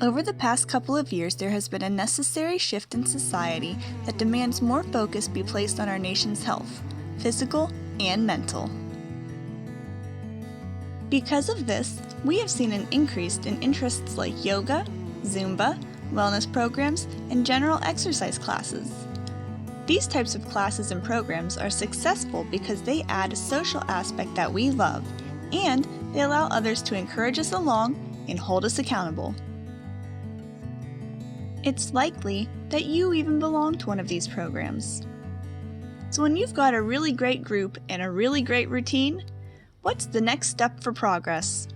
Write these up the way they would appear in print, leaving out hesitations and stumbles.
Over the past couple of years, there has been a necessary shift in society that demands more focus be placed on our nation's health, physical and mental. Because of this, we have seen an increase in interests like yoga, Zumba, wellness programs, and general exercise classes. These types of classes and programs are successful because they add a social aspect that we love, and they allow others to encourage us along and hold us accountable. It's likely that you even belong to one of these programs. So when you've got a really great group and a really great routine, what's the next step for progress?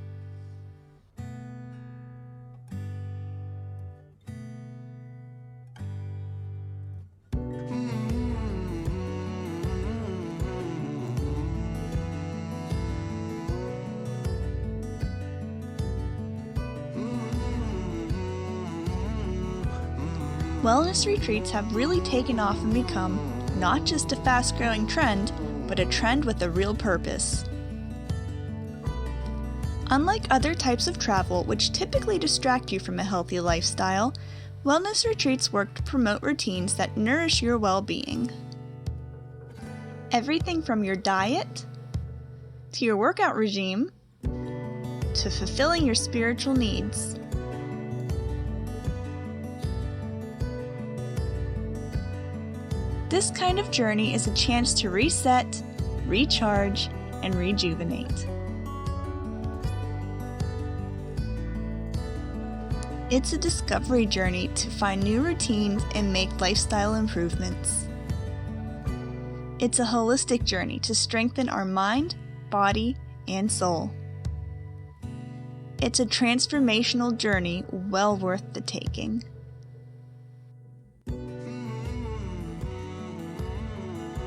Wellness retreats have really taken off and become not just a fast-growing trend, but a trend with a real purpose. Unlike other types of travel, which typically distract you from a healthy lifestyle, wellness retreats work to promote routines that nourish your well-being. Everything from your diet, to your workout regime, to fulfilling your spiritual needs. This kind of journey is a chance to reset, recharge, and rejuvenate. It's a discovery journey to find new routines and make lifestyle improvements. It's a holistic journey to strengthen our mind, body, and soul. It's a transformational journey well worth the taking.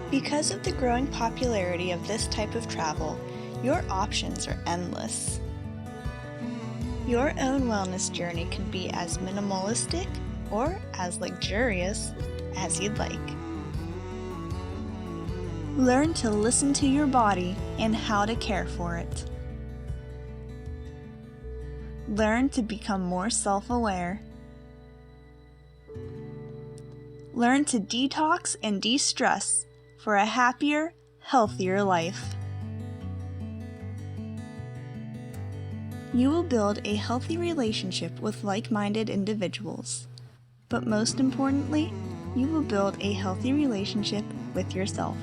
Because of the growing popularity of this type of travel, your options are endless. Your own wellness journey can be as minimalistic or as luxurious as you'd like. Learn to listen to your body and how to care for it. Learn to become more self-aware. Learn to detox and de-stress for a happier, healthier life. You will build a healthy relationship with like-minded individuals, but most importantly, you will build a healthy relationship with yourself.